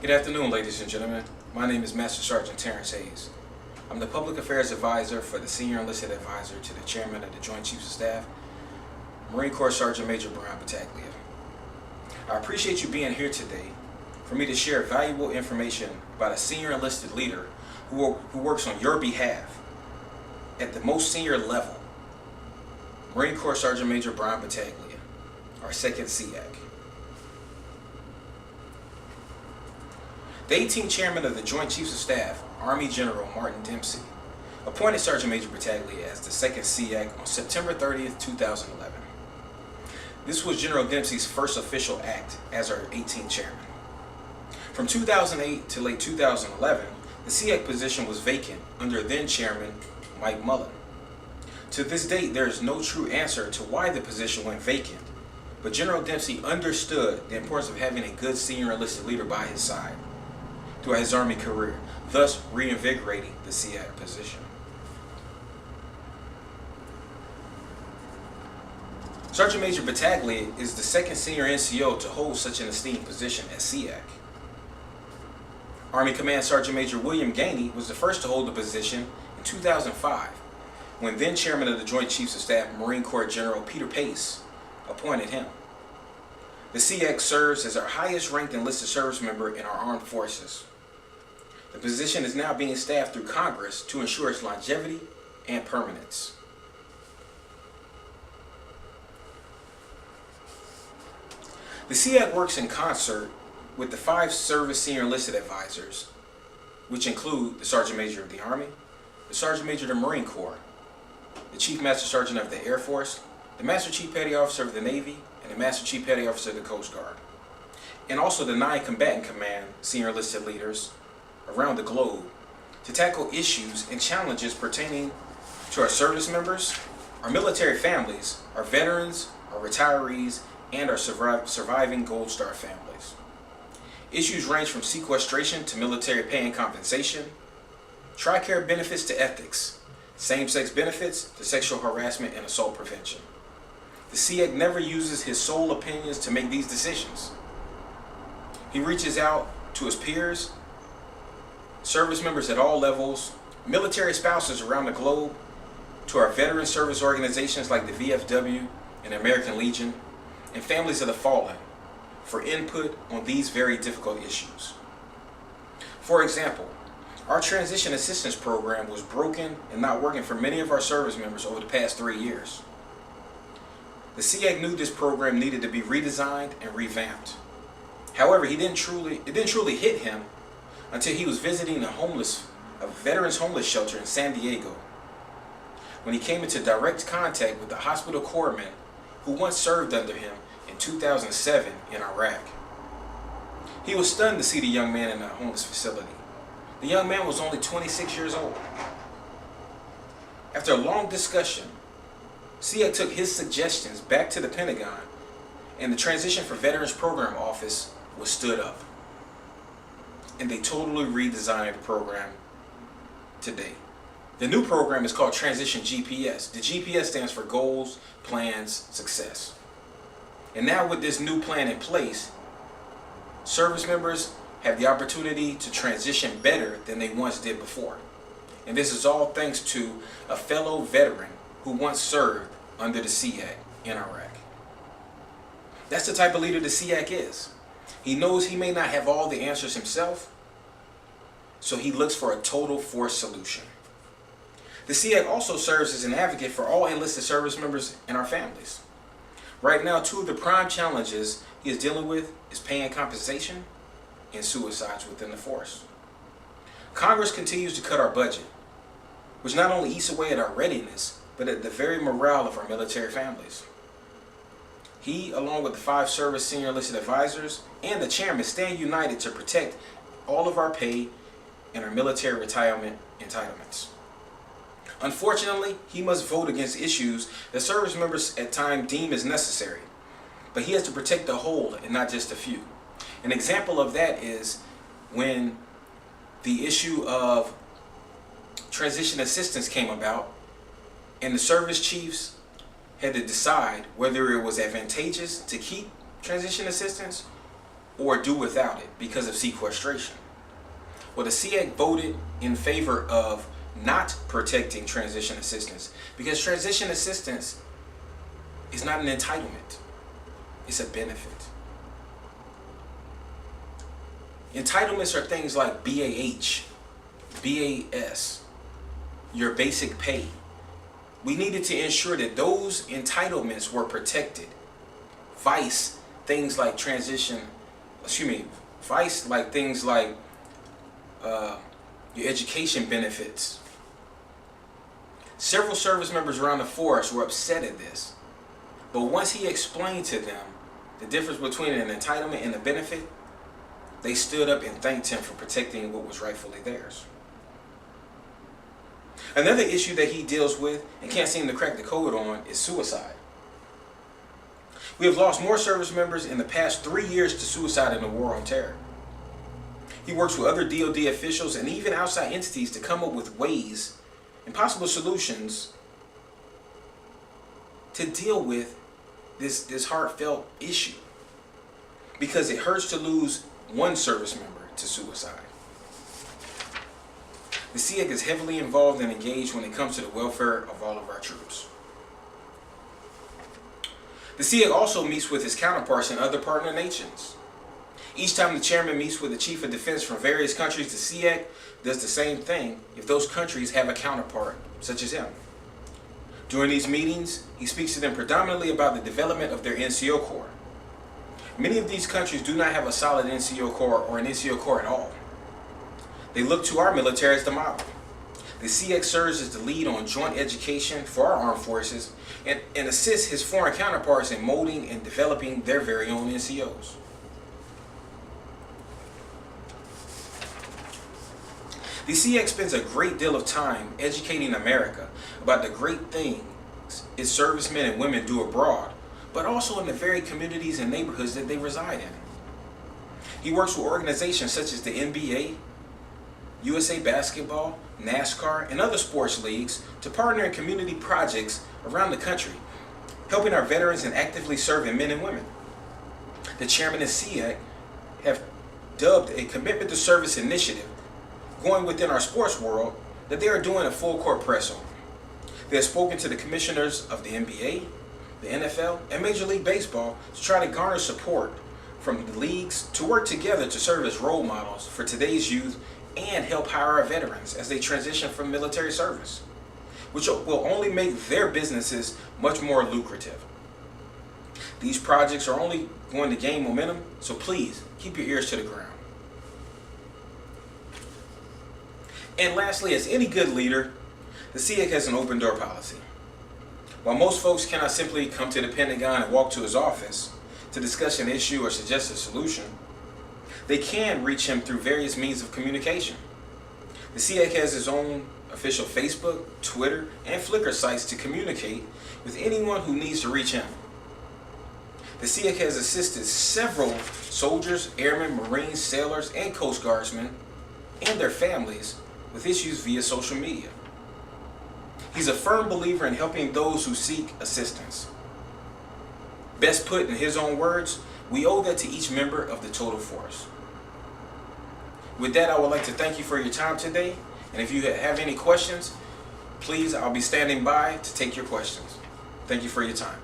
Good afternoon, ladies and gentlemen. My name is Master Sergeant Terrence. I'm the Public Affairs Advisor for the Senior Enlisted Advisor to the Chairman of the Joint Chiefs of Staff, Marine Corps Sergeant Major Brian Battaglia. I appreciate you being here today for me to share valuable information about a senior enlisted leader who works on your behalf at the most senior level, Marine Corps Sergeant Major Brian Battaglia, our second SEAC. The 18th Chairman of the Joint Chiefs of Staff, Army General Martin Dempsey, appointed Sergeant Major Battaglia as the second SEAC on September 30th, 2011. This was General Dempsey's first official act as our 18th Chairman. From 2008 to late 2011, the SEAC position was vacant under then Chairman Mike Mullen. To this date, there is no true answer to why the position went vacant, but General Dempsey understood the importance of having a good senior enlisted leader by his side throughout his Army career, thus reinvigorating the SEAC position. Sergeant Major Battaglia is the second senior NCO to hold such an esteemed position as SEAC. Army Command Sergeant Major William Gainey was the first to hold the position in 2005, when then Chairman of the Joint Chiefs of Staff, Marine Corps General Peter Pace, appointed him. The SEAC serves as our highest ranked enlisted service member in our armed forces. The position is now being staffed through Congress to ensure its longevity and permanence. The SEAC works in concert with the 5 service senior enlisted advisors, which include the Sergeant Major of the Army, the Sergeant Major of the Marine Corps, the Chief Master Sergeant of the Air Force, the Master Chief Petty Officer of the Navy, and the Master Chief Petty Officer of the Coast Guard, and also the 9 combatant command senior enlisted leaders around the globe to tackle issues and challenges pertaining to our service members, our military families, our veterans, our retirees, and our surviving Gold Star families. Issues range from sequestration to military pay and compensation, TRICARE benefits to ethics, same-sex benefits to sexual harassment and assault prevention. The SEAC never uses his sole opinions to make these decisions. He reaches out to his peers, service members at all levels, military spouses around the globe, to our veteran service organizations like the VFW and the American Legion, and families of the fallen for input on these very difficult issues. For example, our transition assistance program was broken and not working for many of our service members over the past 3 years. The SEAC knew this program needed to be redesigned and revamped. However, it didn't truly hit him until he was visiting a veterans homeless shelter in San Diego, when he came into direct contact with the hospital corpsman who once served under him in 2007 in Iraq. He was stunned to see the young man in a homeless facility. The young man was only 26 years old. After a long discussion, SEAC took his suggestions back to the Pentagon, and the Transition for Veterans Program Office was stood up. And they totally redesigned the program today. The new program is called Transition GPS. The GPS stands for Goals, Plans, Success. And now with this new plan in place, service members have the opportunity to transition better than they once did before. And this is all thanks to a fellow veteran who once served under the SEAC in Iraq. That's the type of leader the SEAC is. He knows he may not have all the answers himself, so he looks for a total force solution. The SEAC also serves as an advocate for all enlisted service members and our families. Right now, 2 of the prime challenges he is dealing with is pay and compensation and suicides within the force. Congress continues to cut our budget, which not only eats away at our readiness, but at the very morale of our military families. He, along with the 5 service senior enlisted advisors and the chairman, stand united to protect all of our pay and our military retirement entitlements. Unfortunately, he must vote against issues that service members at times deem as necessary, but he has to protect the whole and not just a few. An example of that is when the issue of transition assistance came about, and the service chiefs had to decide whether it was advantageous to keep transition assistance or do without it because of sequestration. Well, the SEAC voted in favor of not protecting transition assistance because transition assistance is not an entitlement, it's a benefit. Entitlements are things like BAH, BAS, your basic pay. We needed to ensure that those entitlements were protected. Vice, things like vice like things like your education benefits. Several service members around the force were upset at this. But once he explained to them the difference between an entitlement and a benefit, they stood up and thanked him for protecting what was rightfully theirs. Another issue that he deals with and can't seem to crack the code on is suicide. We have lost more service members in the past 3 years to suicide in the war on terror. He works with other DoD officials and even outside entities to come up with ways and possible solutions to deal with this heartfelt issue, because it hurts to lose one service member to suicide. The SEAC is heavily involved and engaged when it comes to the welfare of all of our troops. The SEAC also meets with its counterparts in other partner nations. Each time the chairman meets with the chief of defense from various countries, the SEAC does the same thing if those countries have a counterpart, such as him. During these meetings, he speaks to them predominantly about the development of their NCO Corps. Many of these countries do not have a solid NCO Corps or an NCO Corps at all. They look to our military as the model. The SEAC serves as the lead on joint education for our armed forces and assists his foreign counterparts in molding and developing their very own NCOs. The SEAC spends a great deal of time educating America about the great things its servicemen and women do abroad, but also in the very communities and neighborhoods that they reside in. He works with organizations such as the NBA, USA Basketball, NASCAR, and other sports leagues to partner in community projects around the country, helping our veterans and actively serving men and women. The chairman of SEAC have dubbed a commitment to service initiative going within our sports world that they are doing a full court press on. They have spoken to the commissioners of the NBA, the NFL, and Major League Baseball to try to garner support from the leagues to work together to serve as role models for today's youth and help hire our veterans as they transition from military service, which will only make their businesses much more lucrative. These projects are only going to gain momentum, so please keep your ears to the ground. And lastly, as any good leader, the SEAC has an open door policy. While most folks cannot simply come to the Pentagon and walk to his office to discuss an issue or suggest a solution, they can reach him through various means of communication. The SEAC has its own official Facebook, Twitter, and Flickr sites to communicate with anyone who needs to reach him. The SEAC has assisted several soldiers, airmen, Marines, sailors, and Coast Guardsmen and their families with issues via social media. He's a firm believer in helping those who seek assistance. Best put in his own words, we owe that to each member of the total force. With that, I would like to thank you for your time today. And if you have any questions, please, I'll be standing by to take your questions. Thank you for your time.